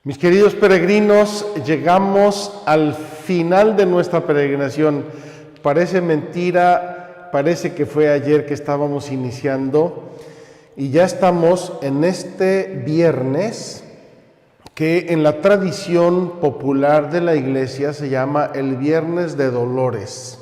Mis queridos peregrinos, llegamos al final de nuestra peregrinación. Parece mentira, parece que fue ayer que estábamos iniciando y ya estamos en este viernes que en la tradición popular de la Iglesia se llama el Viernes de Dolores.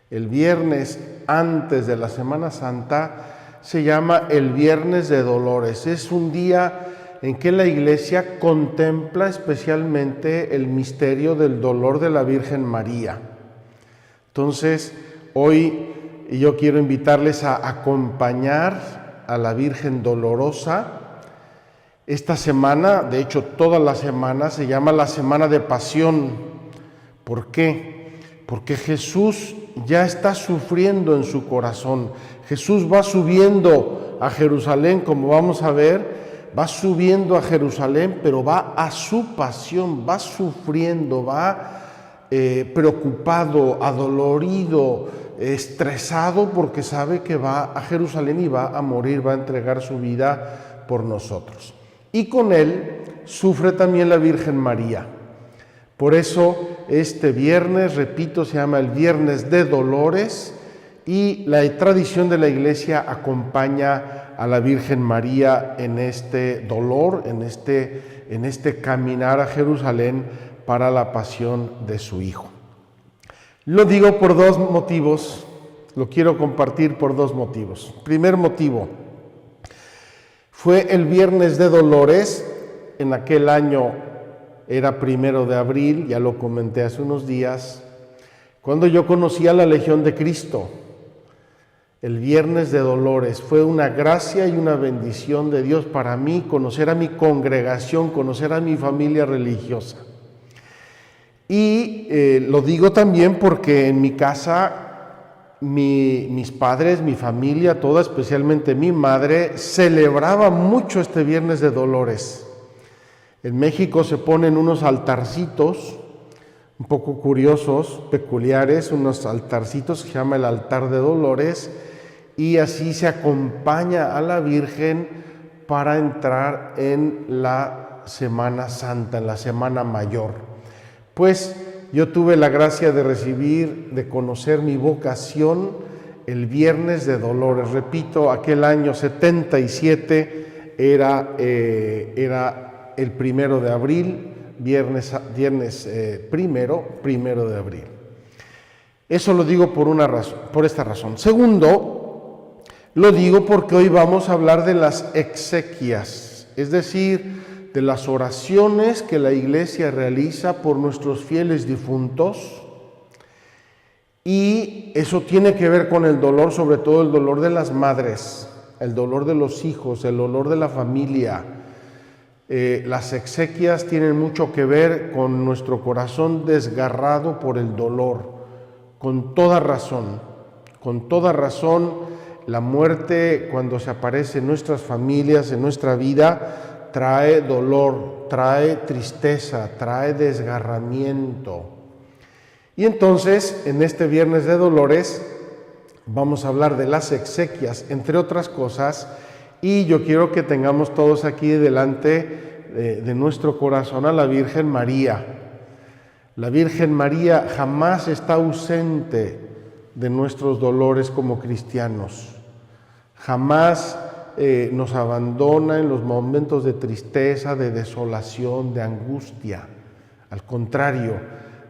El viernes antes de la Semana Santa se llama el Viernes de Dolores. Es un día en que la Iglesia contempla especialmente el misterio del dolor de la Virgen María. Entonces, hoy yo quiero invitarles a acompañar a la Virgen Dolorosa. Esta semana, de hecho toda la semana, se llama la Semana de Pasión. ¿Por qué? Porque Jesús ya está sufriendo en su corazón. Jesús va subiendo a Jerusalén, como vamos a ver, va subiendo a Jerusalén, pero va a su pasión, va sufriendo, va preocupado, adolorido, estresado, porque sabe que va a Jerusalén y va a morir, va a entregar su vida por nosotros. Y con él sufre también la Virgen María. Por eso este viernes, repito, se llama el Viernes de Dolores y la tradición de la Iglesia acompaña a la Virgen María en este dolor, en este caminar a Jerusalén para la pasión de su Hijo. Lo digo por dos motivos, lo quiero compartir por dos motivos. Primer motivo, fue el Viernes de Dolores, en aquel año era 1 de abril, ya lo comenté hace unos días, cuando yo conocí a la Legión de Cristo. El Viernes de Dolores fue una gracia y una bendición de Dios para mí, conocer a mi congregación, conocer a mi familia religiosa. Y lo digo también porque en mi casa, mis padres, mi familia, toda, especialmente mi madre, celebraba mucho este Viernes de Dolores. En México se ponen unos altarcitos un poco curiosos, peculiares, unos altarcitos que se llama el altar de Dolores, y así se acompaña a la Virgen para entrar en la Semana Santa, en la Semana Mayor. Pues yo tuve la gracia de recibir, de conocer mi vocación el Viernes de Dolores. Repito, aquel año 77 era el 1 de abril, viernes primero de abril. Eso lo digo por esta razón. Segundo, lo digo porque hoy vamos a hablar de las exequias, es decir, de las oraciones que la Iglesia realiza por nuestros fieles difuntos, y eso tiene que ver con el dolor, sobre todo el dolor de las madres, el dolor de los hijos, el dolor de la familia. Las exequias tienen mucho que ver con nuestro corazón desgarrado por el dolor, con toda razón, la muerte cuando se aparece en nuestras familias, en nuestra vida, trae dolor, trae tristeza, trae desgarramiento. Y entonces, en este Viernes de Dolores, vamos a hablar de las exequias, entre otras cosas, y yo quiero que tengamos todos aquí delante de nuestro corazón a la Virgen María. La Virgen María jamás está ausente de nuestros dolores como cristianos. Jamás nos abandona en los momentos de tristeza, de desolación, de angustia. Al contrario,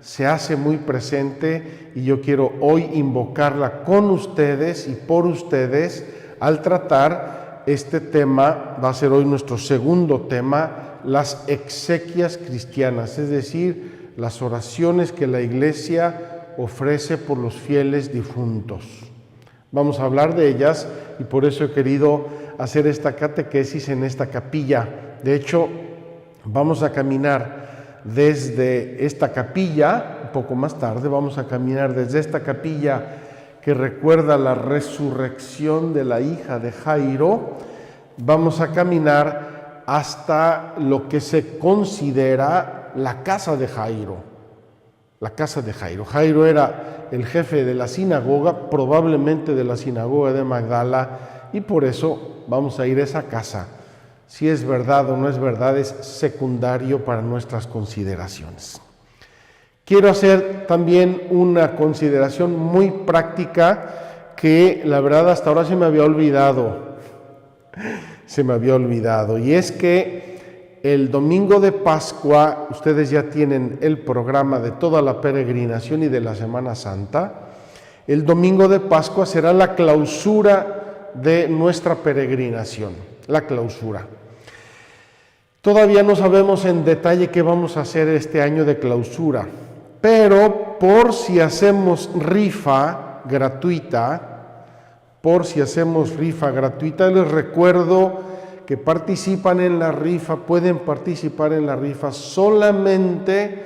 se hace muy presente, y yo quiero hoy invocarla con ustedes y por ustedes al tratar este tema. Va a ser hoy nuestro segundo tema, las exequias cristianas, es decir, las oraciones que la Iglesia ofrece por los fieles difuntos. Vamos a hablar de ellas y por eso he querido hacer esta catequesis en esta capilla. De hecho, vamos a caminar desde esta capilla, un poco más tarde, vamos a caminar desde esta capilla que recuerda la resurrección de la hija de Jairo. Vamos a caminar hasta lo que se considera la casa de Jairo. La casa de Jairo. Jairo era el jefe de la sinagoga, probablemente de la sinagoga de Magdala, y por eso vamos a ir a esa casa Si es verdad o no es verdad es secundario para nuestras consideraciones. Quiero hacer también una consideración muy práctica que la verdad hasta ahora se me había olvidado, y es que el domingo de Pascua, ustedes ya tienen el programa de toda la peregrinación y de la Semana Santa. El domingo de Pascua será la clausura de nuestra peregrinación, la clausura. Todavía no sabemos en detalle qué vamos a hacer este año de clausura, pero por si hacemos rifa gratuita, les recuerdo que pueden participar en la rifa solamente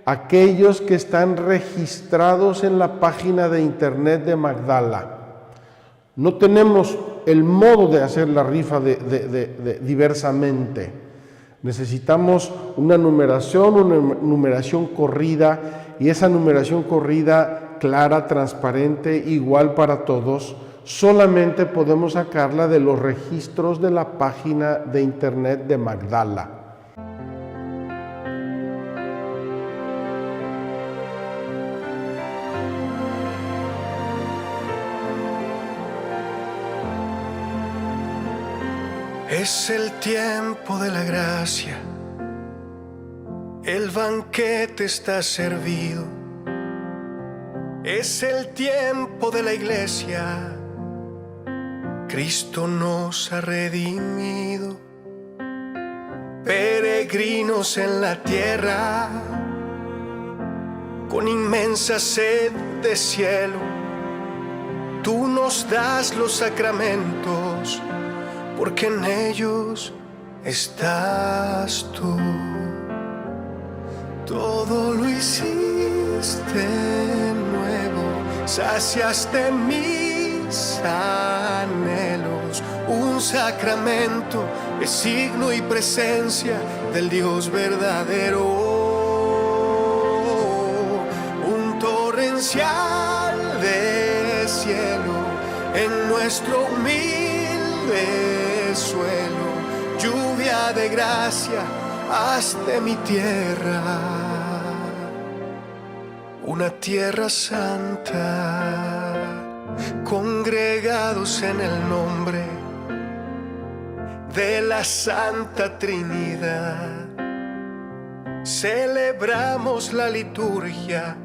aquellos que están registrados en la página de internet de Magdala. No tenemos el modo de hacer la rifa diversamente. Necesitamos una numeración corrida, y esa numeración corrida clara, transparente, igual para todos, solamente podemos sacarla de los registros de la página de internet de Magdala. Es el tiempo de la gracia, el banquete está servido. Es el tiempo de la iglesia, Cristo nos ha redimido. Peregrinos en la tierra, con inmensa sed de cielo, tú nos das los sacramentos, porque en ellos estás tú. Todo lo hiciste nuevo, saciaste mis anhelos. Un sacramento es signo y presencia del Dios verdadero. Un torrencial de cielo en nuestro humilde suelo, lluvia de gracia, haz de mi tierra una tierra santa, congregados en el nombre de la Santa Trinidad. Celebramos la liturgia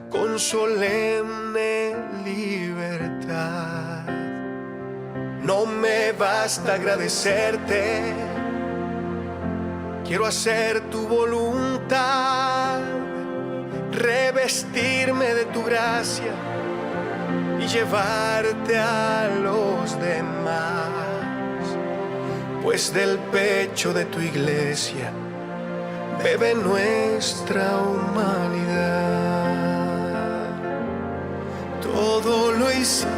con solemne libertad. No me basta agradecerte, quiero hacer tu voluntad, revestirme de tu gracia y llevarte a los demás, pues del pecho de tu iglesia bebe nuestra humanidad. Todo lo hiciste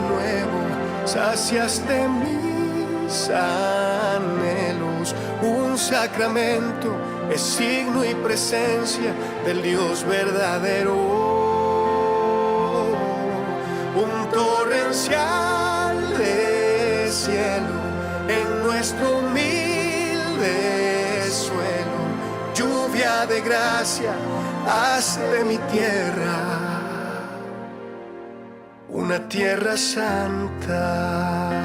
nuevo, saciaste mis anhelos. Un sacramento es signo y presencia del Dios verdadero. Un torrencial de cielo en nuestro humilde suelo, lluvia de gracia, haz de mi tierra una tierra santa.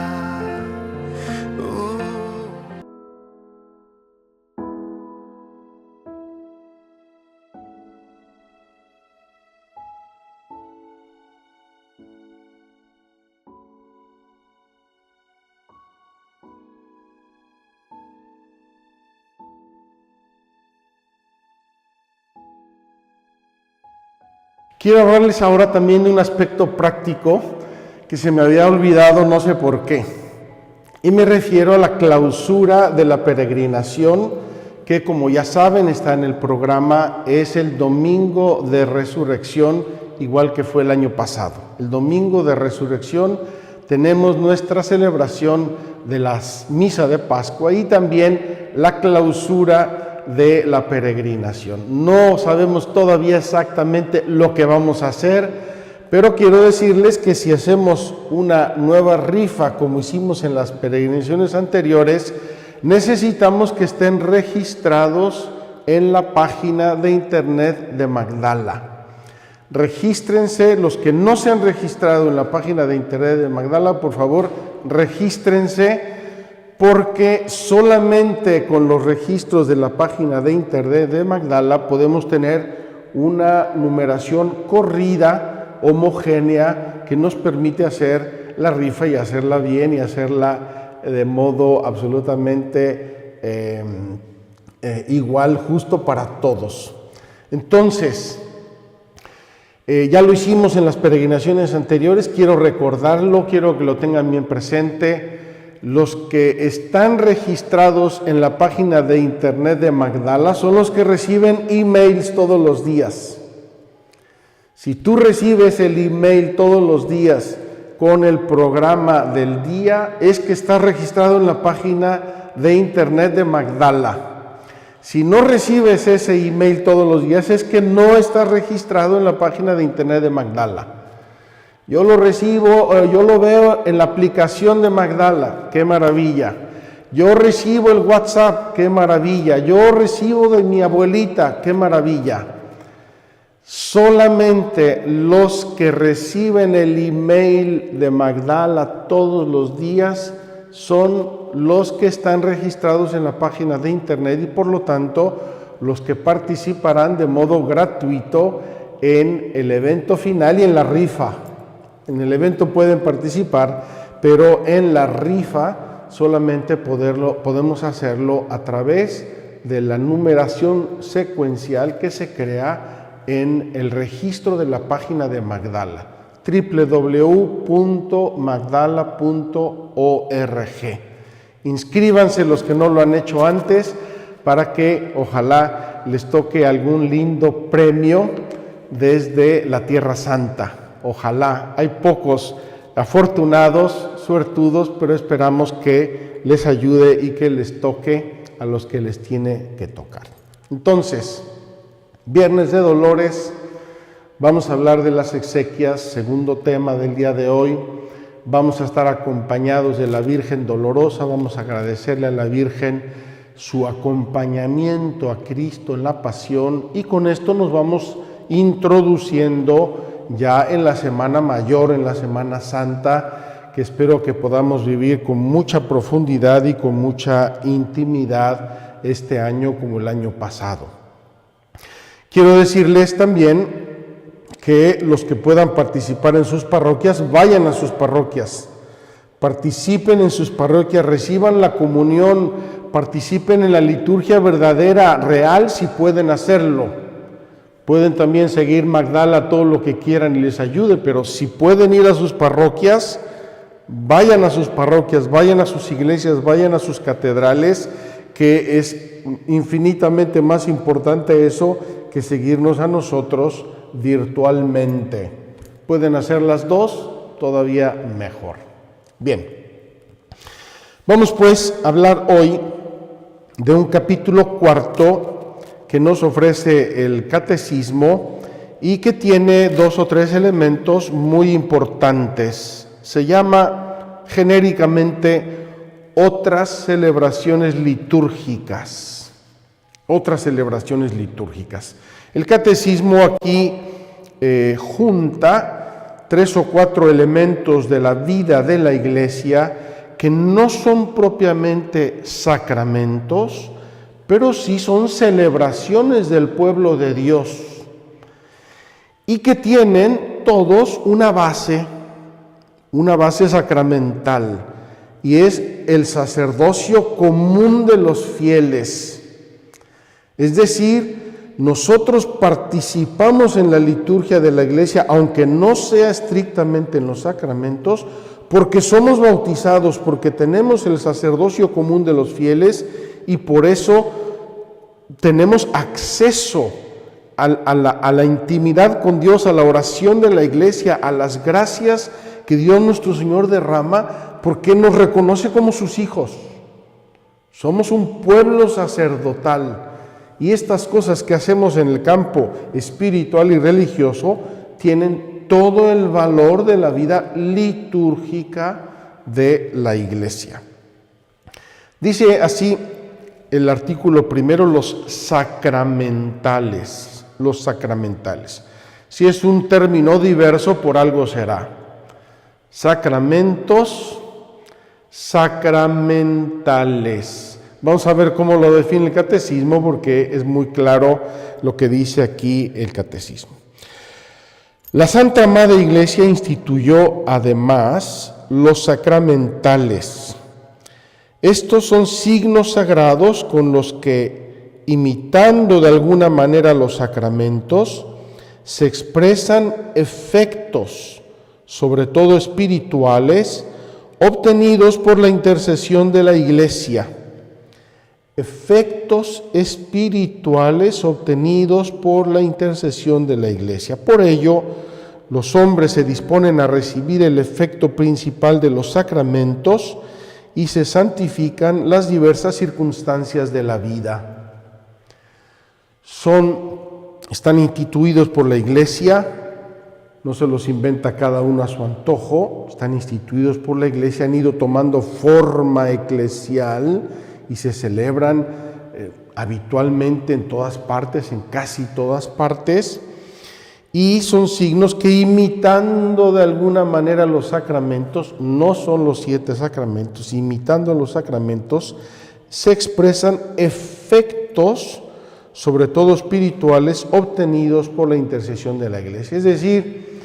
Quiero hablarles ahora también de un aspecto práctico que se me había olvidado, no sé por qué. Y me refiero a la clausura de la peregrinación, que como ya saben está en el programa, es el domingo de resurrección, igual que fue el año pasado. El domingo de resurrección tenemos nuestra celebración de la misa de Pascua y también la clausura de la peregrinación. No sabemos todavía exactamente lo que vamos a hacer, pero quiero decirles que si hacemos una nueva rifa como hicimos en las peregrinaciones anteriores, necesitamos que estén registrados en la página de internet de Magdala. Regístrense, los que no se han registrado en la página de internet de Magdala, por favor, regístrense, porque solamente con los registros de la página de internet de Magdala podemos tener una numeración corrida, homogénea, que nos permite hacer la rifa y hacerla bien y hacerla de modo absolutamente igual, justo para todos. Entonces, ya lo hicimos en las peregrinaciones anteriores, quiero recordarlo, quiero que lo tengan bien presente. Los que están registrados en la página de internet de Magdala son los que reciben emails todos los días. Si tú recibes el email todos los días con el programa del día, es que estás registrado en la página de internet de Magdala. Si no recibes ese email todos los días, es que no estás registrado en la página de internet de Magdala. Yo lo recibo, yo lo veo en la aplicación de Magdala, qué maravilla. Yo recibo el WhatsApp, qué maravilla. Yo recibo de mi abuelita, qué maravilla. Solamente los que reciben el email de Magdala todos los días son los que están registrados en la página de internet y por lo tanto los que participarán de modo gratuito en el evento final y en la rifa. En el evento pueden participar, pero en la rifa solamente podemos hacerlo a través de la numeración secuencial que se crea en el registro de la página de Magdala, www.magdala.org. Inscríbanse los que no lo han hecho antes para que ojalá les toque algún lindo premio desde la Tierra Santa. Ojalá, hay pocos afortunados, suertudos, pero esperamos que les ayude y que les toque a los que les tiene que tocar. Entonces, Viernes de Dolores, vamos a hablar de las exequias, segundo tema del día de hoy. Vamos a estar acompañados de la Virgen Dolorosa, vamos a agradecerle a la Virgen su acompañamiento a Cristo en la pasión y con esto nos vamos introduciendo ya en la Semana Mayor, en la Semana Santa, que espero que podamos vivir con mucha profundidad y con mucha intimidad este año como el año pasado. Quiero decirles también que los que puedan participar en sus parroquias, vayan a sus parroquias, participen en sus parroquias, reciban la comunión, participen en la liturgia verdadera, real, si pueden hacerlo. Pueden también seguir Magdala todo lo que quieran y les ayude, pero si pueden ir a sus parroquias, vayan a sus parroquias, vayan a sus iglesias, vayan a sus catedrales, que es infinitamente más importante eso que seguirnos a nosotros virtualmente. Pueden hacer las dos, todavía mejor. Bien, vamos pues a hablar hoy de un capítulo cuarto que nos ofrece el Catecismo y que tiene 2 o 3 elementos muy importantes. Se llama genéricamente otras celebraciones litúrgicas. Otras celebraciones litúrgicas. El Catecismo aquí junta 3 o 4 elementos de la vida de la Iglesia que no son propiamente sacramentos, pero sí son celebraciones del pueblo de Dios y que tienen todos una base sacramental, y es el sacerdocio común de los fieles. Es decir, nosotros participamos en la liturgia de la Iglesia, aunque no sea estrictamente en los sacramentos, porque somos bautizados, porque tenemos el sacerdocio común de los fieles y por eso tenemos acceso a la intimidad con Dios, a la oración de la Iglesia, a las gracias que Dios nuestro Señor derrama, porque nos reconoce como sus hijos. Somos un pueblo sacerdotal. Y estas cosas que hacemos en el campo espiritual y religioso tienen todo el valor de la vida litúrgica de la Iglesia. Dice así el artículo primero, los sacramentales. Los sacramentales. Si es un término diverso, por algo será. Sacramentos, sacramentales. Vamos a ver cómo lo define el catecismo, porque es muy claro lo que dice aquí el catecismo. La Santa Madre Iglesia instituyó además los sacramentales. Estos son signos sagrados con los que, imitando de alguna manera los sacramentos, se expresan efectos, sobre todo espirituales, obtenidos por la intercesión de la Iglesia. Efectos espirituales obtenidos por la intercesión de la Iglesia. Por ello, los hombres se disponen a recibir el efecto principal de los sacramentos y se santifican las diversas circunstancias de la vida. Están instituidos por la Iglesia, no se los inventa cada uno a su antojo, están instituidos por la Iglesia, han ido tomando forma eclesial y se celebran habitualmente en todas partes, en casi todas partes, y son signos que, imitando de alguna manera los sacramentos, no son los 7 sacramentos, imitando los sacramentos, se expresan efectos, sobre todo espirituales, obtenidos por la intercesión de la Iglesia. Es decir,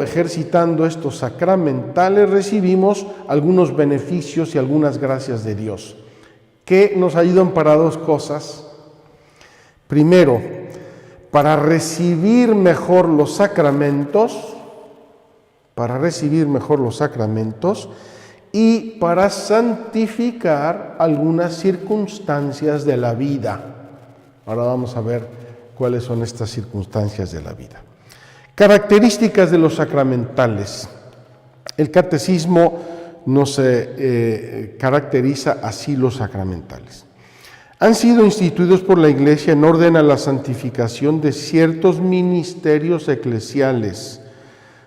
ejercitando estos sacramentales, recibimos algunos beneficios y algunas gracias de Dios, que nos ayudan para 2 cosas. Primero, para recibir mejor los sacramentos, y para santificar algunas circunstancias de la vida. Ahora vamos a ver cuáles son estas circunstancias de la vida. Características de los sacramentales. El catecismo nos caracteriza así los sacramentales. Han sido instituidos por la Iglesia en orden a la santificación de ciertos ministerios eclesiales,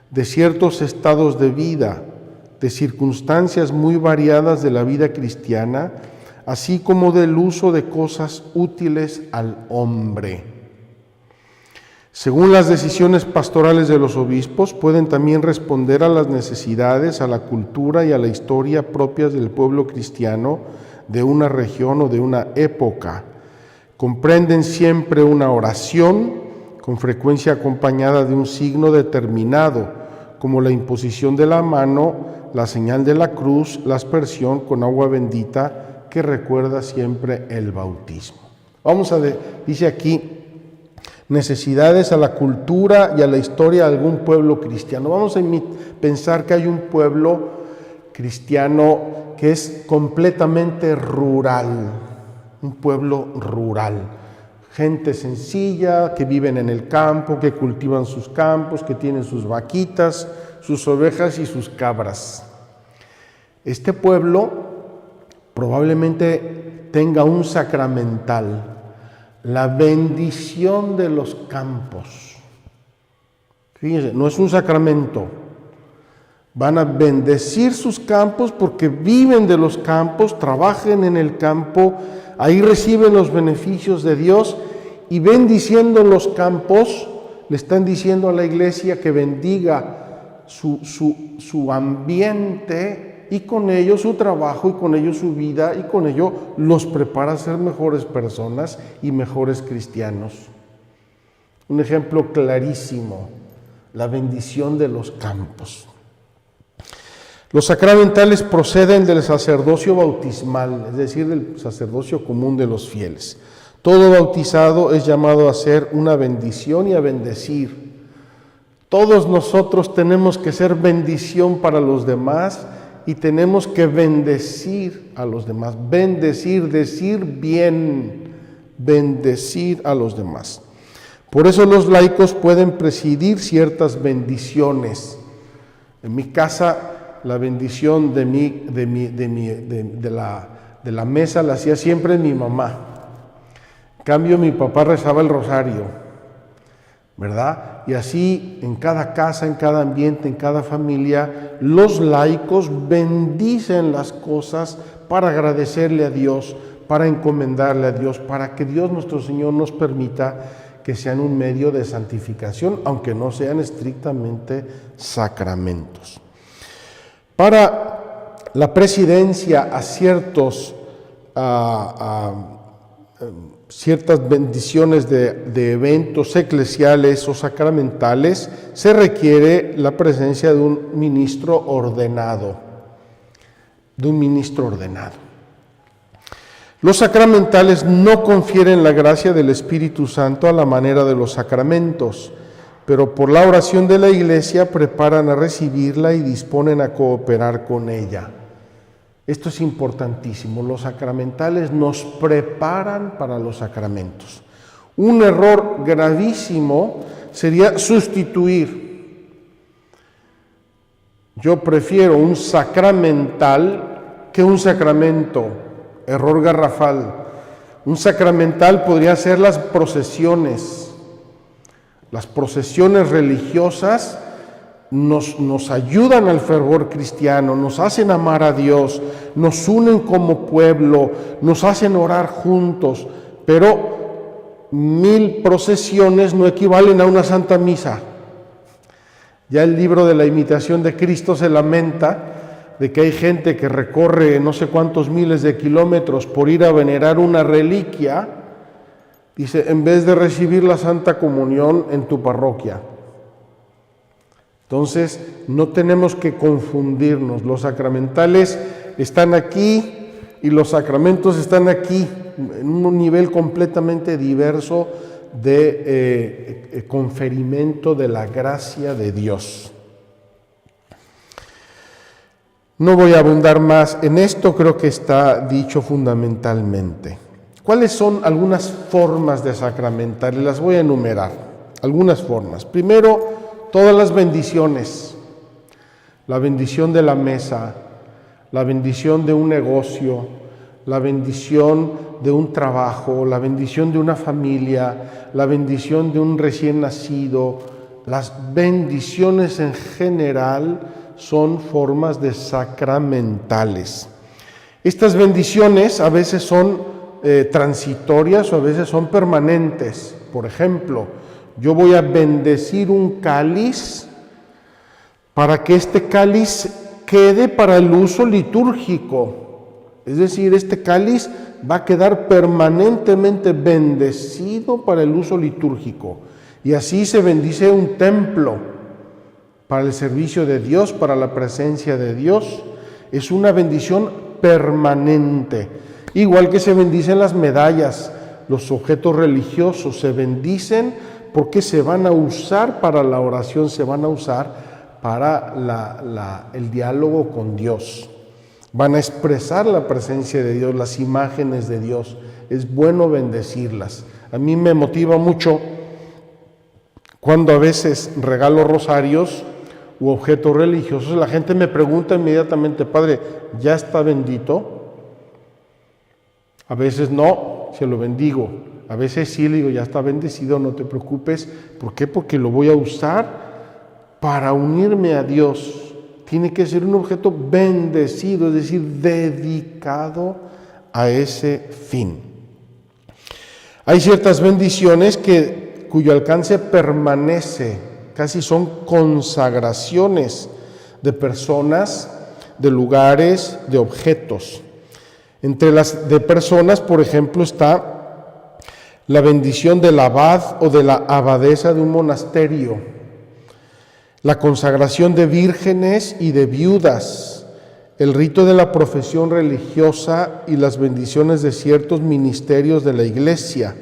de ciertos estados de vida, de circunstancias muy variadas de la vida cristiana, así como del uso de cosas útiles al hombre. Según las decisiones pastorales de los obispos, pueden también responder a las necesidades, a la cultura y a la historia propias del pueblo cristiano de una región o de una época. Comprenden siempre una oración, con frecuencia acompañada de un signo determinado, como la imposición de la mano, la señal de la cruz, la aspersión con agua bendita, que recuerda siempre el bautismo. Dice aquí, necesidades a la cultura y a la historia de algún pueblo cristiano. Vamos a pensar que hay un pueblo cristiano que es completamente rural, un pueblo rural. Gente sencilla, que viven en el campo, que cultivan sus campos, que tienen sus vaquitas, sus ovejas y sus cabras. Este pueblo probablemente tenga un sacramental, la bendición de los campos. Fíjense, no es un sacramento. Van a bendecir sus campos porque viven de los campos, trabajan en el campo, ahí reciben los beneficios de Dios y bendiciendo los campos, le están diciendo a la Iglesia que bendiga su ambiente y con ello su trabajo y con ello su vida y con ello los prepara a ser mejores personas y mejores cristianos. Un ejemplo clarísimo, la bendición de los campos. Los sacramentales proceden del sacerdocio bautismal, es decir, del sacerdocio común de los fieles. Todo bautizado es llamado a hacer una bendición y a bendecir. Todos nosotros tenemos que ser bendición para los demás y tenemos que bendecir a los demás. Bendecir, decir bien, bendecir a los demás. Por eso los laicos pueden presidir ciertas bendiciones. En mi casa, la bendición de la mesa la hacía siempre mi mamá. En cambio, mi papá rezaba el rosario. ¿verdad? Y así en cada casa, en cada ambiente, en cada familia, los laicos bendicen las cosas para agradecerle a Dios, para encomendarle a Dios, para que Dios nuestro Señor nos permita que sean un medio de santificación, aunque no sean estrictamente sacramentos. Para la presidencia a ciertas bendiciones de eventos eclesiales o sacramentales, se requiere la presencia de un ministro ordenado. Los sacramentales no confieren la gracia del Espíritu Santo a la manera de los sacramentos, pero por la oración de la Iglesia preparan a recibirla y disponen a cooperar con ella. Esto es importantísimo. Los sacramentales nos preparan para los sacramentos. Un error gravísimo sería sustituir. Yo prefiero un sacramental que un sacramento. Error garrafal. Un sacramental podría ser las procesiones. Las procesiones religiosas nos ayudan al fervor cristiano, nos hacen amar a Dios, nos unen como pueblo, nos hacen orar juntos, pero 1000 procesiones no equivalen a una santa misa. Ya el libro de la imitación de Cristo se lamenta de que hay gente que recorre no sé cuántos miles de kilómetros por ir a venerar una reliquia. Dice, en vez de recibir la Santa Comunión en tu parroquia. Entonces, no tenemos que confundirnos. Los sacramentales están aquí y los sacramentos están aquí, en un nivel completamente diverso de conferimiento de la gracia de Dios. No voy a abundar más en esto, creo que está dicho fundamentalmente. ¿Cuáles son algunas formas de sacramentales? Las voy a enumerar, algunas formas. Primero, todas las bendiciones, la bendición de la mesa, la bendición de un negocio, la bendición de un trabajo, la bendición de una familia, la bendición de un recién nacido. Las bendiciones en general son formas de sacramentales. Estas bendiciones a veces son transitorias o a veces son permanentes. Por ejemplo, yo voy a bendecir un cáliz para que este cáliz quede para el uso litúrgico. Es decir, este cáliz va a quedar permanentemente bendecido para el uso litúrgico. Y así se bendice un templo para el servicio de Dios, para la presencia de Dios. Es una bendición permanente. Igual que se bendicen las medallas, los objetos religiosos se bendicen porque se van a usar para la oración, se van a usar para el diálogo con Dios. Van a expresar la presencia de Dios, las imágenes de Dios. Es bueno bendecirlas. A mí me motiva mucho cuando a veces regalo rosarios u objetos religiosos, la gente me pregunta inmediatamente, Padre, ¿ya está bendito? A veces no, se lo bendigo. A veces sí, le digo, ya está bendecido, no te preocupes. ¿Por qué? Porque lo voy a usar para unirme a Dios. Tiene que ser un objeto bendecido, es decir, dedicado a ese fin. Hay ciertas bendiciones cuyo alcance permanece, casi son consagraciones de personas, de lugares, de objetos. Entre las de personas, por ejemplo, está la bendición del abad o de la abadesa de un monasterio, la consagración de vírgenes y de viudas, el rito de la profesión religiosa y las bendiciones de ciertos ministerios de la Iglesia.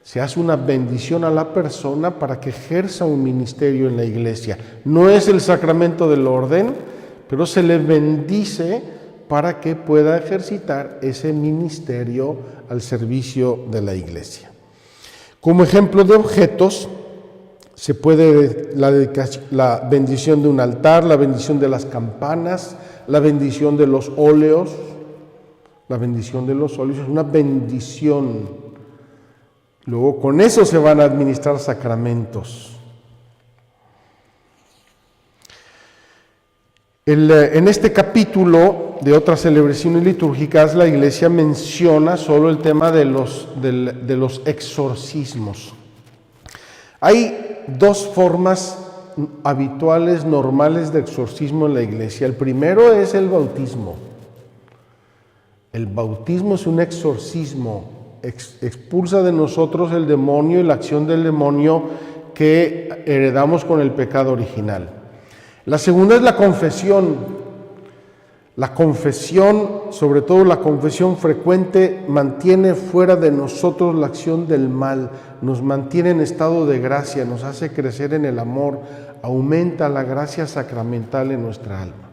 Se hace una bendición a la persona para que ejerza un ministerio en la Iglesia. No es el sacramento del orden, pero se le bendice para que pueda ejercitar ese ministerio al servicio de la Iglesia. Como ejemplo de objetos, se puede la bendición de un altar, la bendición de las campanas, la bendición de los óleos. La bendición de los óleos es una bendición. Luego con eso se van a administrar sacramentos. En este capítulo de otras celebraciones litúrgicas, la Iglesia menciona solo el tema de los exorcismos. Hay dos formas habituales, normales de exorcismo en la Iglesia. El primero es el bautismo. El bautismo es un exorcismo, expulsa de nosotros el demonio y la acción del demonio que heredamos con el pecado original. La segunda es la confesión. La confesión, sobre todo la confesión frecuente, mantiene fuera de nosotros la acción del mal, nos mantiene en estado de gracia, nos hace crecer en el amor, aumenta la gracia sacramental en nuestra alma.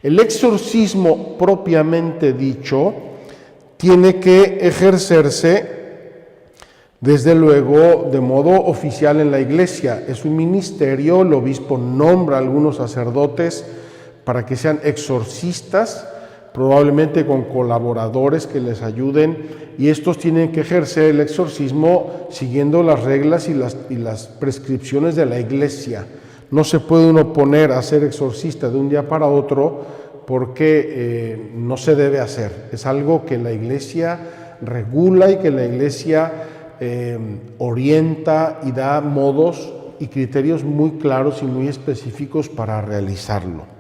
El exorcismo propiamente dicho tiene que ejercerse desde luego de modo oficial en la Iglesia. Es un ministerio, el obispo nombra a algunos sacerdotes para que sean exorcistas, probablemente con colaboradores que les ayuden, y estos tienen que ejercer el exorcismo siguiendo las reglas y las prescripciones de la Iglesia. No se puede uno poner a ser exorcista de un día para otro porque no se debe hacer. Es algo que la Iglesia regula y que la Iglesia orienta y da modos y criterios muy claros y muy específicos para realizarlo.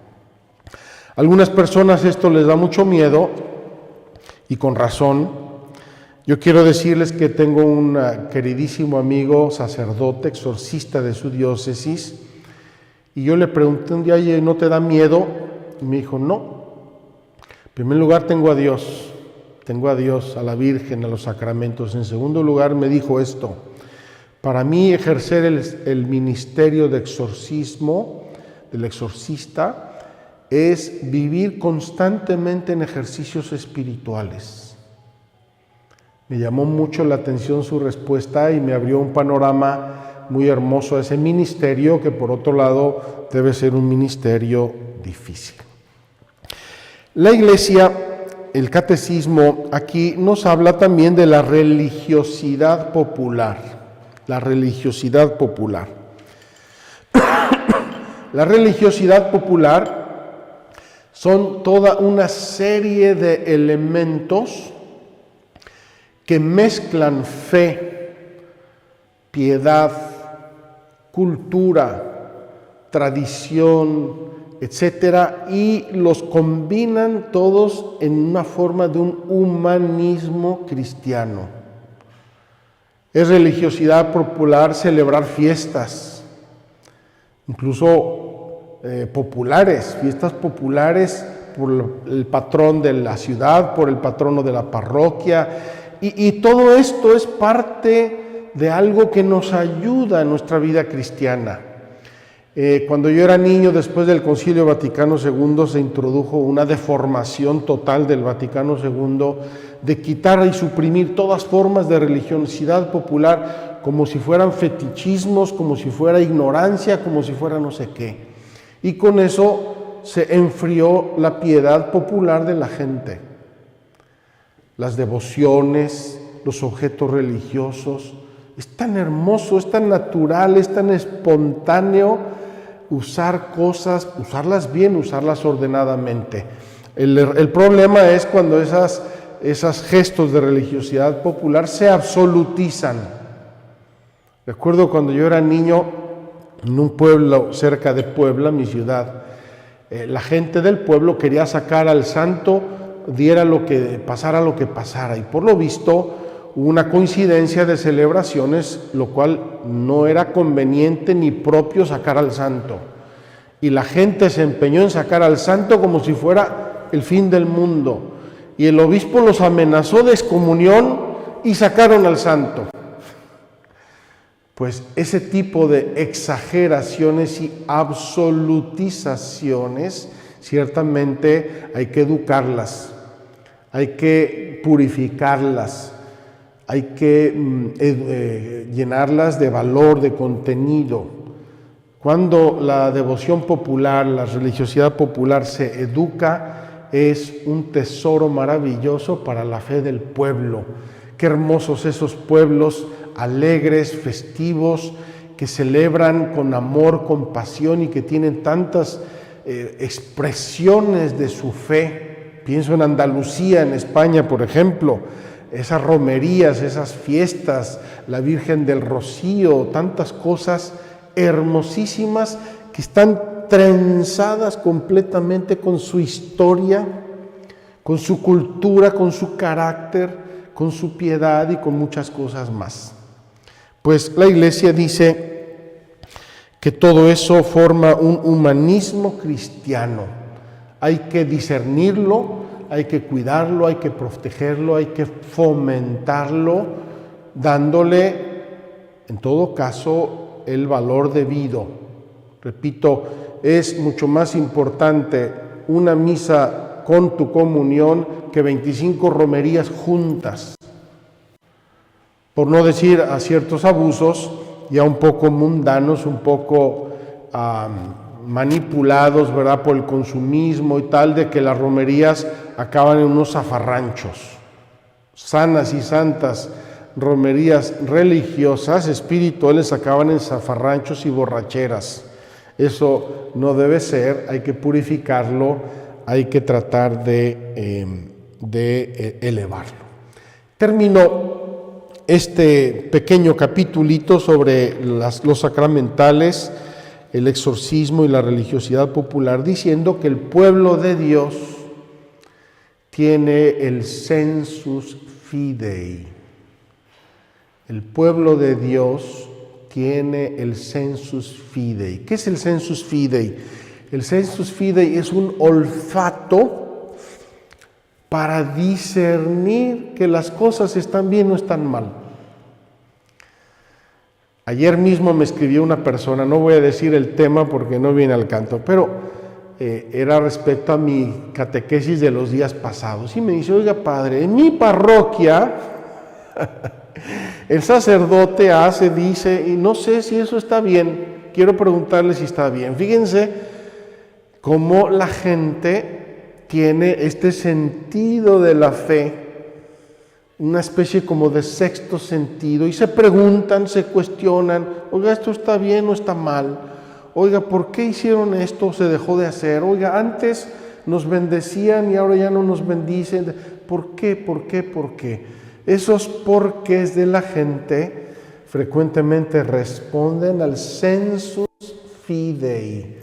A algunas personas esto les da mucho miedo y con razón. Yo quiero decirles que tengo un queridísimo amigo sacerdote, exorcista de su diócesis, y yo le pregunté un día: oye, ¿no te da miedo? Y me dijo: no. En primer lugar tengo a Dios, a la Virgen, a los sacramentos. En segundo lugar me dijo esto: para mí ejercer el ministerio de exorcismo, del exorcista, es vivir constantemente en ejercicios espirituales. Me llamó mucho la atención su respuesta y me abrió un panorama muy hermoso a ese ministerio, que por otro lado debe ser un ministerio difícil. La Iglesia, el catecismo aquí nos habla también de la religiosidad popular. La religiosidad popular. La religiosidad popular son toda una serie de elementos que mezclan fe, piedad, cultura, tradición, etcétera, y los combinan todos en una forma de un humanismo cristiano. Es religiosidad popular celebrar fiestas, incluso populares, fiestas populares por el patrón de la ciudad, por el patrono de la parroquia, y todo esto es parte de algo que nos ayuda en nuestra vida cristiana. Cuando yo era niño, después del Concilio Vaticano II, se introdujo una deformación total del Vaticano II de quitar y suprimir todas formas de religiosidad popular, como si fueran fetichismos, como si fuera ignorancia, como si fuera no sé qué. Y con eso se enfrió la piedad popular de la gente. Las devociones, los objetos religiosos. Es tan hermoso, es tan natural, es tan espontáneo usar cosas, usarlas bien, usarlas ordenadamente. El problema es cuando esos gestos de religiosidad popular se absolutizan. Recuerdo cuando yo era niño, en un pueblo cerca de Puebla, mi ciudad, la gente del pueblo quería sacar al santo, pasara lo que pasara, y por lo visto hubo una coincidencia de celebraciones, lo cual no era conveniente ni propio sacar al santo, y la gente se empeñó en sacar al santo como si fuera el fin del mundo, y el obispo los amenazó de excomunión y sacaron al santo. Pues ese tipo de exageraciones y absolutizaciones, ciertamente hay que educarlas, hay que purificarlas, hay que llenarlas de valor, de contenido. Cuando la devoción popular, la religiosidad popular se educa, es un tesoro maravilloso para la fe del pueblo. Qué hermosos esos pueblos alegres, festivos, que celebran con amor, con pasión y que tienen tantas expresiones de su fe. Pienso en Andalucía, en España, por ejemplo, esas romerías, esas fiestas, la Virgen del Rocío, tantas cosas hermosísimas que están trenzadas completamente con su historia, con su cultura, con su carácter, con su piedad y con muchas cosas más. Pues la Iglesia dice que todo eso forma un humanismo cristiano. Hay que discernirlo, hay que cuidarlo, hay que protegerlo, hay que fomentarlo, dándole, en todo caso, el valor debido. Repito, es mucho más importante una misa con tu comunión que 25 romerías juntas. Por no decir a ciertos abusos ya un poco mundanos, un poco manipulados, ¿verdad?, por el consumismo y tal, de que las romerías acaban en unos zafarranchos. Sanas y santas romerías religiosas, espirituales, acaban en zafarranchos y borracheras. Eso no debe ser, hay que purificarlo, hay que tratar de elevarlo. Termino este pequeño capitulito sobre los sacramentales, el exorcismo y la religiosidad popular, diciendo que el pueblo de Dios tiene el sensus fidei. El pueblo de Dios tiene el sensus fidei. ¿Qué es el sensus fidei? El sensus fidei es un olfato para discernir que las cosas están bien o están mal. Ayer mismo me escribió una persona, no voy a decir el tema porque no viene al canto, pero era respecto a mi catequesis de los días pasados. Y me dice, oiga padre, en mi parroquia el sacerdote hace, dice, y no sé si eso está bien. Quiero preguntarle si está bien. Fíjense cómo la gente tiene este sentido de la fe, una especie como de sexto sentido, y se preguntan, se cuestionan, oiga, ¿esto está bien o está mal? Oiga, ¿por qué hicieron esto o se dejó de hacer? Oiga, antes nos bendecían y ahora ya no nos bendicen. ¿Por qué? ¿Por qué? ¿Por qué? Esos porqués de la gente frecuentemente responden al sensus fidei,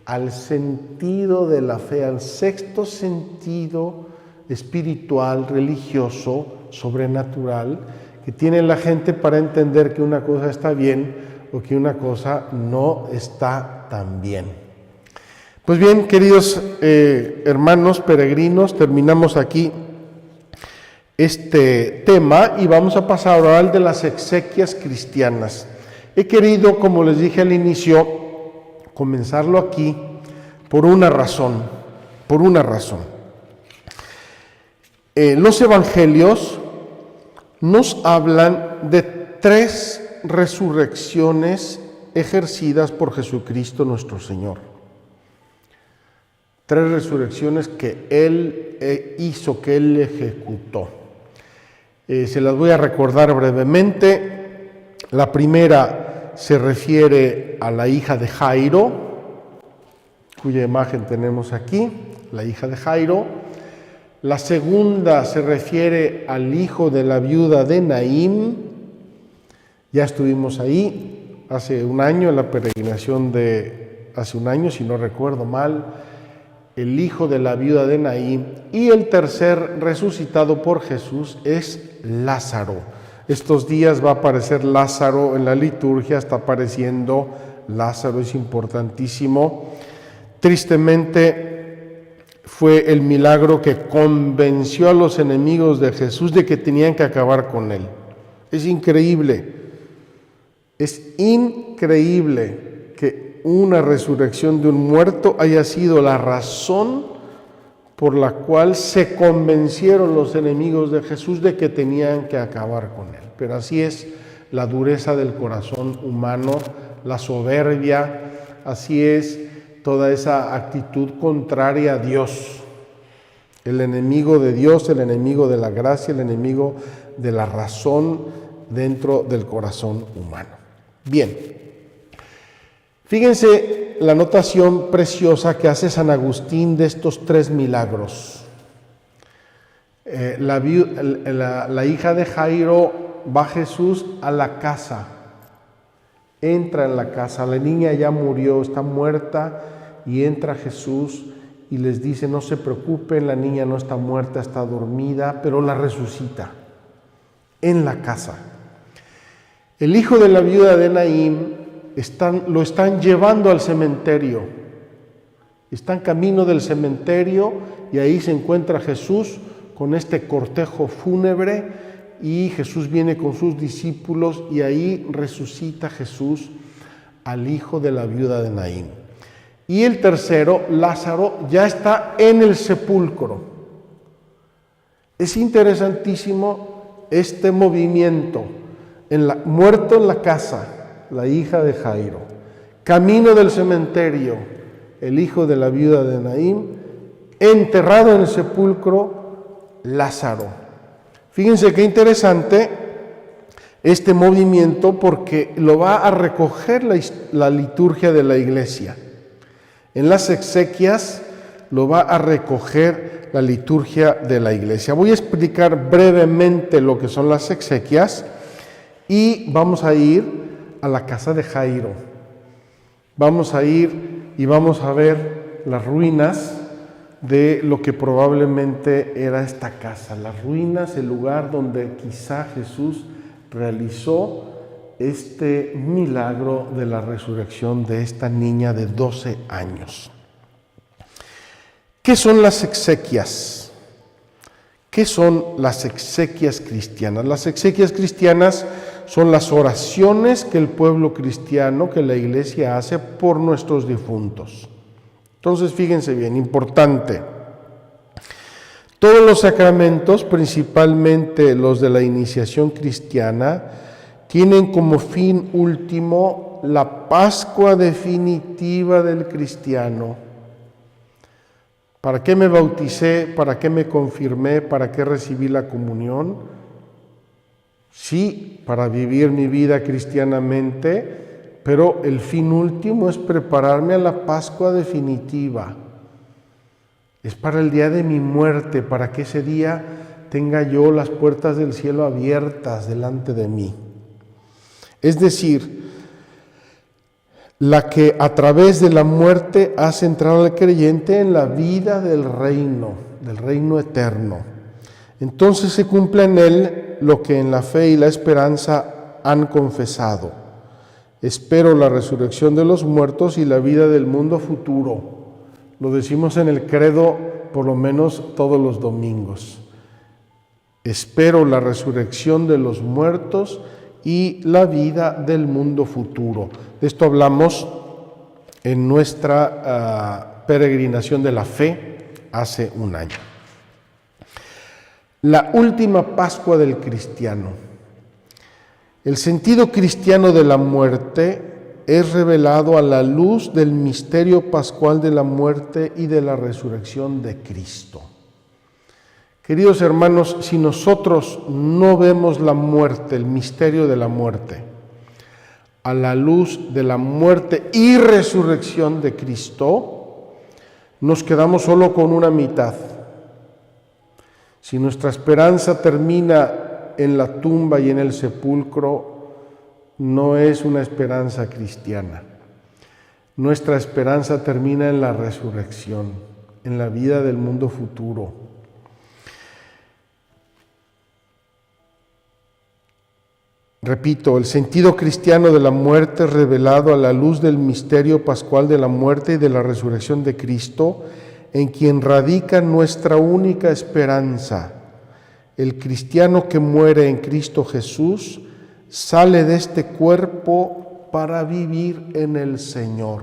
al sentido de la fe, al sexto sentido espiritual, religioso, sobrenatural, que tiene la gente para entender que una cosa está bien o que una cosa no está tan bien. Pues bien, queridos hermanos peregrinos, terminamos aquí este tema y vamos a pasar ahora al de las exequias cristianas. He querido, como les dije al inicio, comenzarlo aquí por una razón. Los evangelios nos hablan de 3 resurrecciones ejercidas por Jesucristo nuestro Señor. 3 resurrecciones que Él hizo, que Él ejecutó. Se las voy a recordar brevemente. La primera se refiere a la hija de Jairo, cuya imagen tenemos aquí, la hija de Jairo. La segunda se refiere al hijo de la viuda de Naín. Ya estuvimos ahí hace un año, en la peregrinación de hace un año, si no recuerdo mal, el hijo de la viuda de Naín. Y el tercer resucitado por Jesús es Lázaro. Estos días va a aparecer Lázaro en la liturgia, está apareciendo Lázaro, es importantísimo. Tristemente fue el milagro que convenció a los enemigos de Jesús de que tenían que acabar con él. Es increíble que una resurrección de un muerto haya sido la razón por la cual se convencieron los enemigos de Jesús de que tenían que acabar con él. Pero así es la dureza del corazón humano, la soberbia, así es toda esa actitud contraria a Dios. El enemigo de Dios, el enemigo de la gracia, el enemigo de la razón, dentro del corazón humano. Bien, fíjense la anotación preciosa que hace San Agustín de estos 3 milagros. La hija de Jairo va a Jesús a la casa, entra en la casa, la niña ya murió, está muerta, y entra Jesús y les dice: no se preocupen, la niña no está muerta, está dormida, pero la resucita en la casa. El hijo de la viuda de Naín lo están llevando al cementerio, están camino del cementerio y ahí se encuentra Jesús con este cortejo fúnebre, y Jesús viene con sus discípulos y ahí resucita Jesús al hijo de la viuda de Naín. Y el tercero, Lázaro, ya está en el sepulcro. Es interesantísimo este movimiento, muerto en la casa, la hija de Jairo, camino del cementerio, el hijo de la viuda de Naín, enterrado en el sepulcro, Lázaro. Fíjense qué interesante este movimiento, porque lo va a recoger la liturgia de la iglesia. En las exequias lo va a recoger la liturgia de la iglesia. Voy a explicar brevemente lo que son las exequias y vamos a ir a la casa de Jairo. Vamos a ir y vamos a ver las ruinas de lo que probablemente era esta casa, las ruinas, el lugar donde quizá Jesús realizó este milagro de la resurrección de esta niña de 12 años. ¿Qué son las exequias? ¿Qué son las exequias cristianas? Las exequias cristianas son las oraciones que el pueblo cristiano, que la iglesia hace por nuestros difuntos. Entonces, fíjense bien, importante. Todos los sacramentos, principalmente los de la iniciación cristiana, tienen como fin último la Pascua definitiva del cristiano. ¿Para qué me bauticé? ¿Para qué me confirmé? ¿Para qué recibí la comunión? Sí, para vivir mi vida cristianamente, pero el fin último es prepararme a la Pascua definitiva. Es para el día de mi muerte, para que ese día tenga yo las puertas del cielo abiertas delante de mí. Es decir, la que a través de la muerte hace entrar al creyente en la vida del reino eterno. Entonces se cumple en él lo que en la fe y la esperanza han confesado. Espero la resurrección de los muertos y la vida del mundo futuro. Lo decimos en el credo por lo menos todos los domingos. Espero la resurrección de los muertos y la vida del mundo futuro. De esto hablamos en nuestra peregrinación de la fe hace un año. La última Pascua del cristiano. El sentido cristiano de la muerte es revelado a la luz del misterio pascual de la muerte y de la resurrección de Cristo. Queridos hermanos, si nosotros no vemos la muerte, el misterio de la muerte, a la luz de la muerte y resurrección de Cristo, nos quedamos solo con una mitad. Si nuestra esperanza termina en la tumba y en el sepulcro, no es una esperanza cristiana. Nuestra esperanza termina en la resurrección, en la vida del mundo futuro. Repito, el sentido cristiano de la muerte revelado a la luz del misterio pascual de la muerte y de la resurrección de Cristo, en quien radica nuestra única esperanza. El cristiano que muere en Cristo Jesús sale de este cuerpo para vivir en el Señor.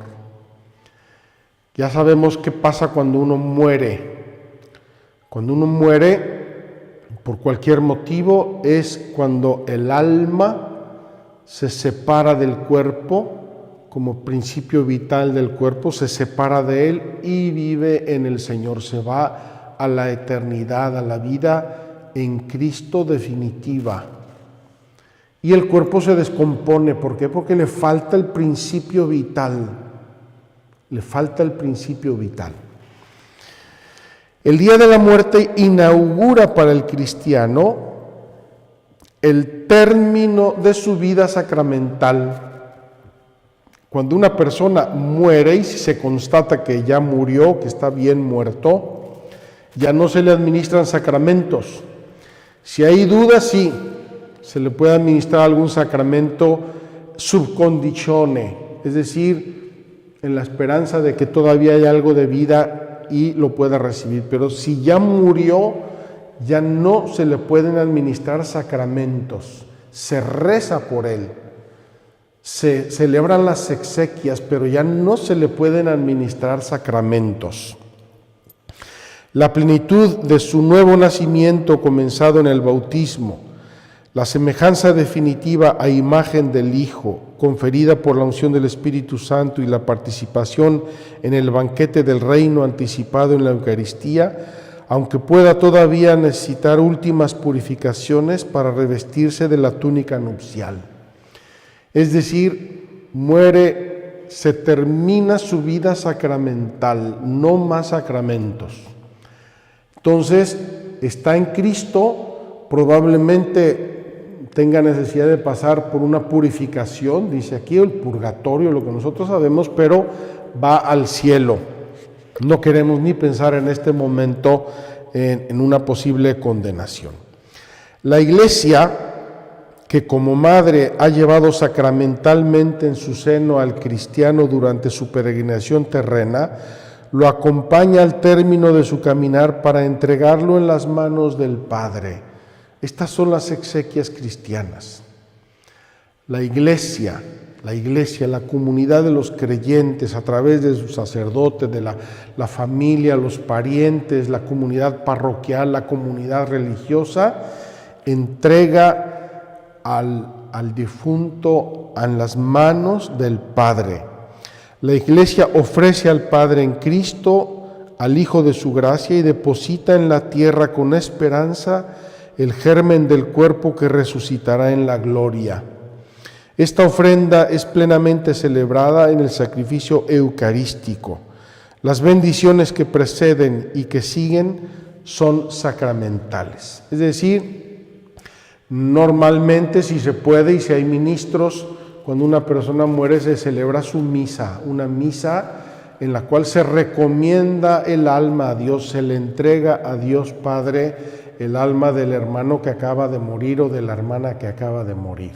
Ya sabemos qué pasa cuando uno muere. Cuando uno muere, por cualquier motivo, es cuando el alma se separa del cuerpo, como principio vital del cuerpo, se separa de él y vive en el Señor. Se va a la eternidad, a la vida en Cristo definitiva. y el cuerpo se descompone. ¿Por qué? Porque le falta el principio vital. Le falta el principio vital. El día de la muerte inaugura para el cristiano el término de su vida sacramental. Cuando una persona muere y se constata que ya murió, que está bien muerto, ya no se le administran sacramentos. Si hay dudas, sí, se le puede administrar algún sacramento sub conditione, es decir, en la esperanza de que todavía hay algo de vida y lo pueda recibir. Pero si ya murió, ya no se le pueden administrar sacramentos. Se reza por él, se celebran las exequias, pero ya no se le pueden administrar sacramentos. La plenitud de su nuevo nacimiento comenzado en el bautismo, la semejanza definitiva a imagen del Hijo, conferida por la unción del Espíritu Santo y la participación en el banquete del reino anticipado en la Eucaristía, aunque pueda todavía necesitar últimas purificaciones para revestirse de la túnica nupcial. Es decir, muere, se termina su vida sacramental, no más sacramentos. Entonces, está en Cristo, probablemente tenga necesidad de pasar por una purificación, dice aquí, el purgatorio, lo que nosotros sabemos, pero va al cielo. No queremos ni pensar en este momento en una posible condenación. La Iglesia, que como madre ha llevado sacramentalmente en su seno al cristiano durante su peregrinación terrena, lo acompaña al término de su caminar para entregarlo en las manos del Padre. Estas son las exequias cristianas. La Iglesia, la comunidad de los creyentes, a través de su sacerdote, de la familia, los parientes, la comunidad parroquial, la comunidad religiosa, entrega al difunto en las manos del Padre. La Iglesia ofrece al Padre en Cristo, al Hijo de su gracia, y deposita en la tierra con esperanza el germen del cuerpo que resucitará en la gloria. Esta ofrenda es plenamente celebrada en el sacrificio eucarístico. Las bendiciones que preceden y que siguen son sacramentales. Es decir, normalmente, si se puede y si hay ministros, cuando una persona muere se celebra su misa, una misa en la cual se recomienda el alma a Dios, se le entrega a Dios Padre el alma del hermano que acaba de morir o de la hermana que acaba de morir.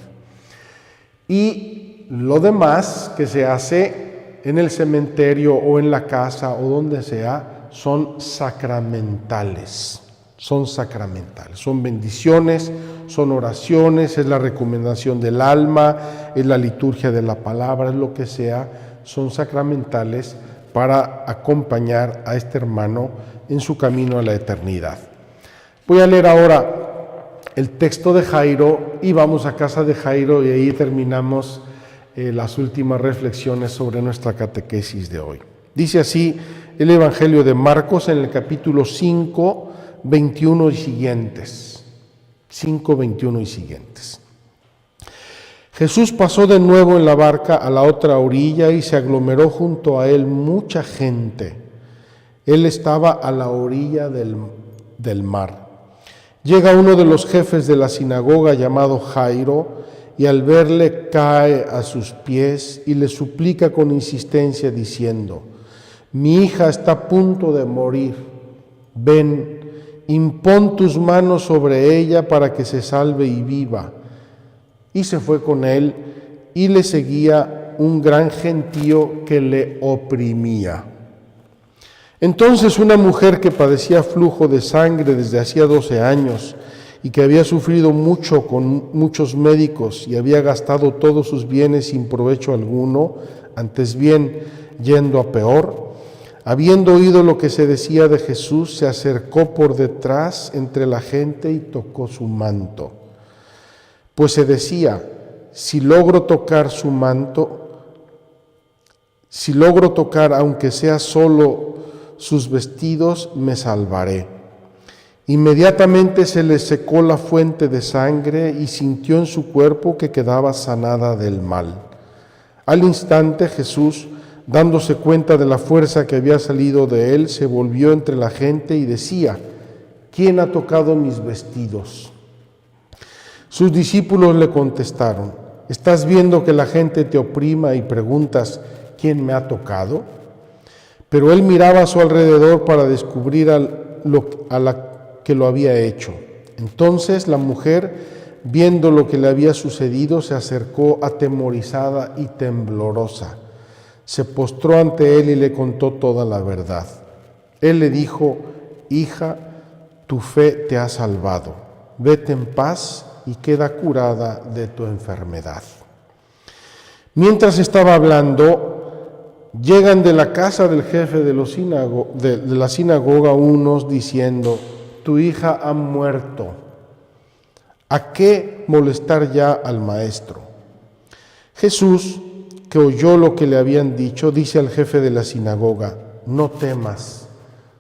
Y lo demás que se hace en el cementerio o en la casa o donde sea, son sacramentales. Son sacramentales, son bendiciones, son oraciones, es la recomendación del alma, es la liturgia de la palabra, es lo que sea, son sacramentales para acompañar a este hermano en su camino a la eternidad. Voy a leer ahora el texto de Jairo y vamos a casa de Jairo y ahí terminamos las últimas reflexiones sobre nuestra catequesis de hoy. Dice así el Evangelio de Marcos en el capítulo 5, 21 y siguientes. 5, 21 y siguientes. Jesús pasó de nuevo en la barca a la otra orilla y se aglomeró junto a él mucha gente. Él estaba a la orilla del mar. Llega uno de los jefes de la sinagoga llamado Jairo y al verle cae a sus pies y le suplica con insistencia diciendo: mi hija está a punto de morir. Ven, impón tus manos sobre ella para que se salve y viva. Y se fue con él y le seguía un gran gentío que le oprimía. Entonces una mujer que padecía flujo de sangre desde hacía 12 años y que había sufrido mucho con muchos médicos y había gastado todos sus bienes sin provecho alguno, antes bien yendo a peor, habiendo oído lo que se decía de Jesús, se acercó por detrás entre la gente y tocó su manto. Pues se decía: si logro tocar su manto, si logro tocar aunque sea solo sus vestidos, me salvaré. Inmediatamente se le secó la fuente de sangre y sintió en su cuerpo que quedaba sanada del mal. Al instante Jesús, dándose cuenta de la fuerza que había salido de él, se volvió entre la gente y decía: ¿Quién ha tocado mis vestidos? Sus discípulos le contestaron: ¿Estás viendo que la gente te oprima y preguntas: ¿quién me ha tocado? Pero él miraba a su alrededor para descubrir a la que lo había hecho. Entonces la mujer, viendo lo que le había sucedido, se acercó atemorizada y temblorosa. Se postró ante él y le contó toda la verdad. Él le dijo: hija, tu fe te ha salvado. Vete en paz y queda curada de tu enfermedad. Mientras estaba hablando, llegan de la casa del jefe de la sinagoga unos diciendo: tu hija ha muerto. ¿A qué molestar ya al maestro? Jesús, que oyó lo que le habían dicho, dice al jefe de la sinagoga: no temas,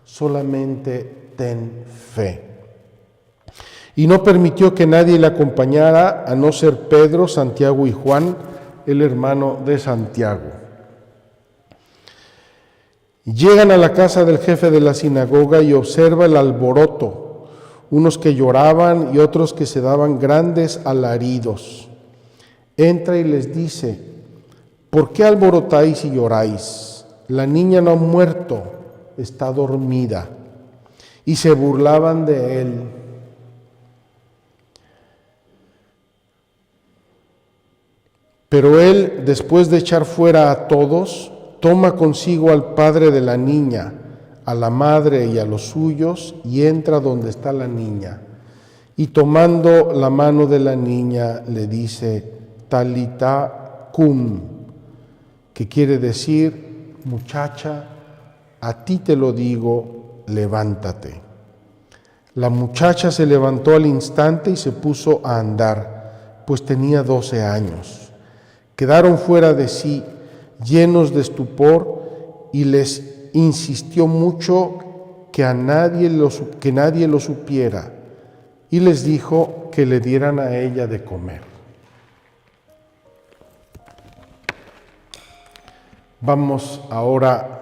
solamente ten fe. Y no permitió que nadie le acompañara, a no ser Pedro, Santiago y Juan, el hermano de Santiago. Llegan a la casa del jefe de la sinagoga y observa el alboroto, unos que lloraban y otros que se daban grandes alaridos. Entra y les dice: ¿por qué alborotáis y lloráis? La niña no ha muerto, está dormida. Y se burlaban de él. Pero él, después de echar fuera a todos, toma consigo al padre de la niña, a la madre y a los suyos, y entra donde está la niña. Y tomando la mano de la niña, le dice: Talita cum, que quiere decir: muchacha, a ti te lo digo, levántate. La muchacha se levantó al instante y se puso a andar, pues tenía 12 años. Quedaron fuera de sí, llenos de estupor, y les insistió mucho que nadie lo supiera, y les dijo que le dieran a ella de comer. Vamos ahora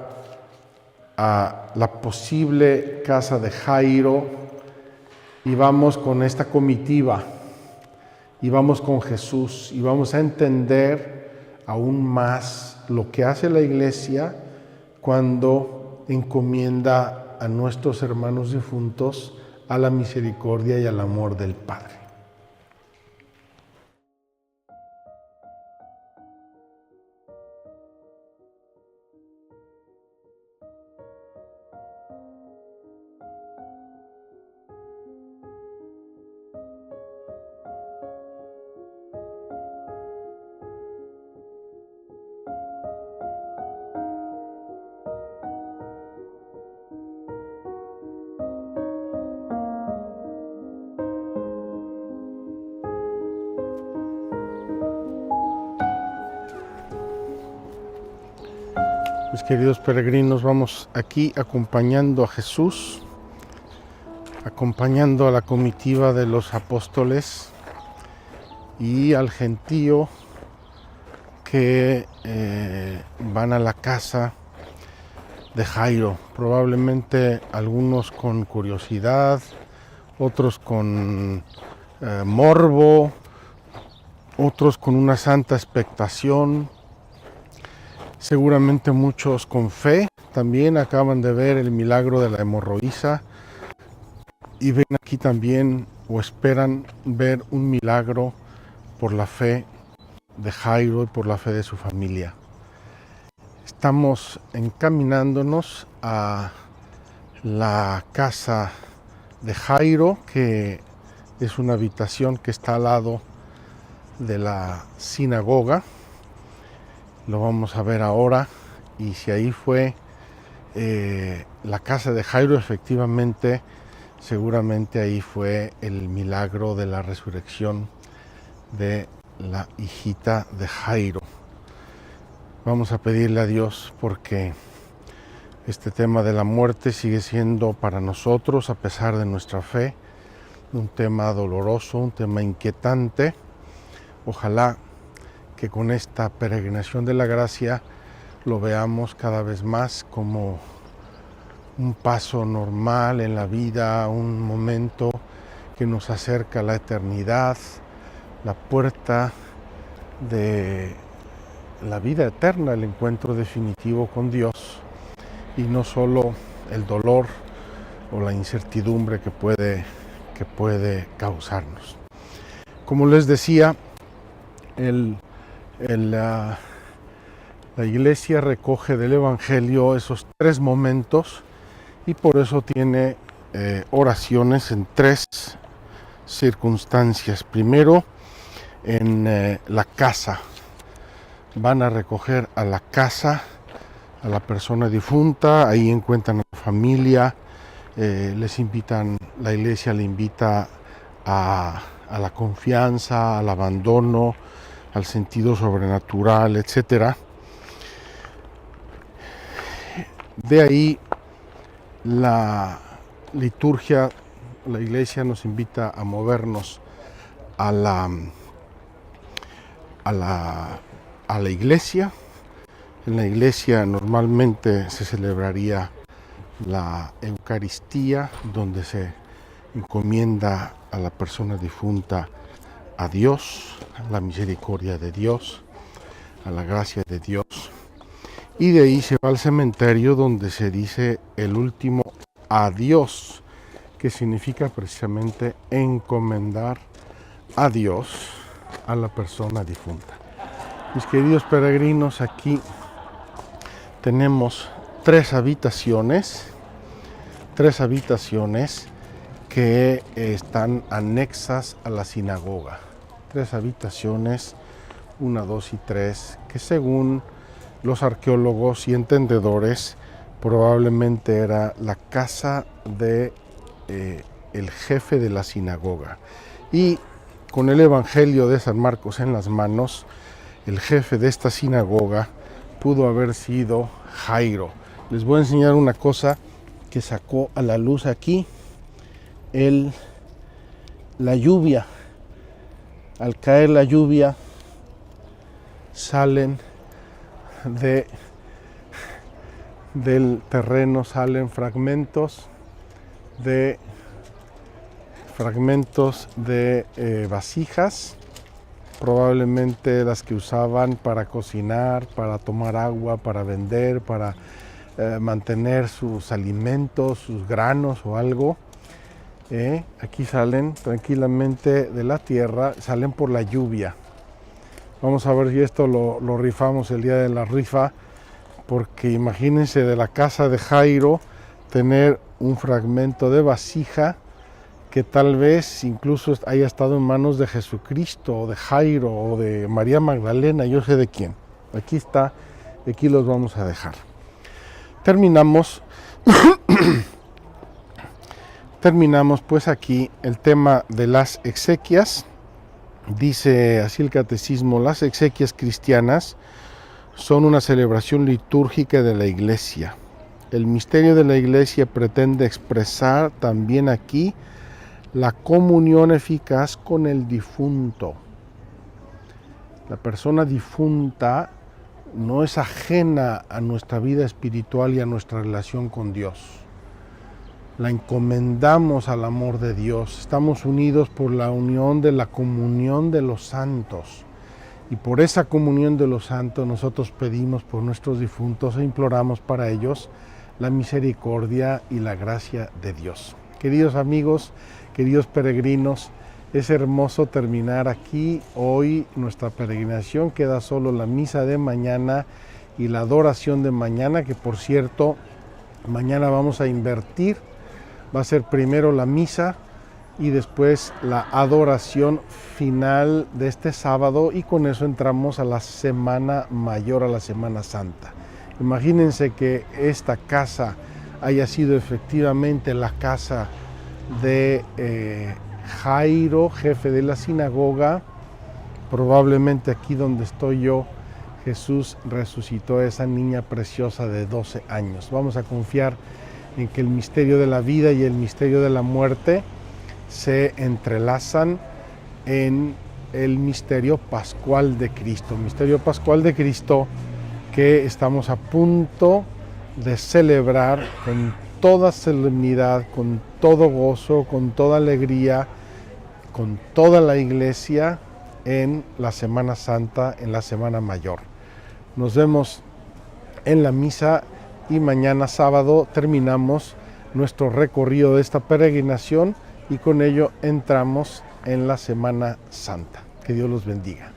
a la posible casa de Jairo y vamos con esta comitiva. Y vamos con Jesús y vamos a entender aún más lo que hace la Iglesia cuando encomienda a nuestros hermanos difuntos a la misericordia y al amor del Padre. Mis queridos peregrinos, vamos aquí acompañando a Jesús, acompañando a la comitiva de los apóstoles y al gentío que van a la casa de Jairo. Probablemente algunos con curiosidad, otros con morbo, otros con una santa expectación. Seguramente muchos con fe, también acaban de ver el milagro de la hemorroísa y ven aquí también o esperan ver un milagro por la fe de Jairo y por la fe de su familia. Estamos encaminándonos a la casa de Jairo, que es una habitación que está al lado de la sinagoga. Lo vamos a ver ahora, y si ahí fue la casa de Jairo, efectivamente, seguramente ahí fue el milagro de la resurrección de la hijita de Jairo. Vamos a pedirle a Dios porque Este tema de la muerte sigue siendo para nosotros, a pesar de nuestra fe, un tema doloroso, un tema inquietante. Ojalá que con esta peregrinación de la gracia lo veamos cada vez más como un paso normal en la vida, un momento que nos acerca a la eternidad, la puerta de la vida eterna, el encuentro definitivo con Dios, y no solo el dolor o la incertidumbre que puede causarnos. Como les decía, la Iglesia recoge del Evangelio esos tres momentos y por eso tiene oraciones en tres circunstancias. Primero, en la casa. Van a recoger a la casa a la persona difunta, ahí encuentran a la familia, les invitan, la Iglesia le invita a la confianza, al abandono, al sentido sobrenatural, etc. De ahí la liturgia, la Iglesia nos invita a movernos a la iglesia. En la iglesia normalmente se celebraría la Eucaristía, donde se encomienda a la persona difunta a Dios, a la misericordia de Dios, a la gracia de Dios. Y de ahí se va al cementerio, donde se dice el último adiós, que significa precisamente encomendar a Dios a la persona difunta. Mis queridos peregrinos, aquí tenemos tres habitaciones que están anexas a la sinagoga. Tres habitaciones, 1, 2 y 3, que según los arqueólogos y entendedores probablemente era la casa de el jefe de la sinagoga. Y con el Evangelio de San Marcos en las manos, el jefe de esta sinagoga pudo haber sido Jairo. Les voy a enseñar una cosa que sacó a la luz aquí, la lluvia. Al caer la lluvia, salen del terreno, salen fragmentos de vasijas, probablemente las que usaban para cocinar, para tomar agua, para vender, para mantener sus alimentos, sus granos o algo. Aquí salen tranquilamente de la tierra, salen por la lluvia. Vamos a ver si esto lo rifamos el día de la rifa, porque imagínense de la casa de Jairo tener un fragmento de vasija que tal vez incluso haya estado en manos de Jesucristo, o de Jairo, o de María Magdalena, yo sé de quién. Aquí está, aquí los vamos a dejar. Terminamos pues aquí el tema de las exequias. Dice así el catecismo: las exequias cristianas son una celebración litúrgica de la Iglesia. El misterio de la Iglesia pretende expresar también aquí la comunión eficaz con el difunto. La persona difunta no es ajena a nuestra vida espiritual y a nuestra relación con Dios. La encomendamos al amor de Dios. Estamos unidos por la unión de la comunión de los santos. Y por esa comunión de los santos nosotros pedimos por nuestros difuntos e imploramos para ellos la misericordia y la gracia de Dios. Queridos amigos, queridos peregrinos, es hermoso terminar aquí hoy nuestra peregrinación. Queda solo la misa de mañana y la adoración de mañana, que por cierto, mañana vamos a invertir. Va a ser primero la misa y después la adoración final de este sábado, y con eso entramos a la Semana Mayor, a la Semana Santa. Imagínense que esta casa haya sido efectivamente la casa de Jairo, jefe de la sinagoga. Probablemente aquí donde estoy yo, Jesús resucitó a esa niña preciosa de 12 años. Vamos a confiar en que el misterio de la vida y el misterio de la muerte se entrelazan en el misterio pascual de Cristo. Misterio pascual de Cristo que estamos a punto de celebrar con toda solemnidad, con todo gozo, con toda alegría, con toda la iglesia en la Semana Santa, en la Semana Mayor. Nos vemos en la misa y mañana sábado terminamos nuestro recorrido de esta peregrinación y con ello entramos en la Semana Santa. Que Dios los bendiga.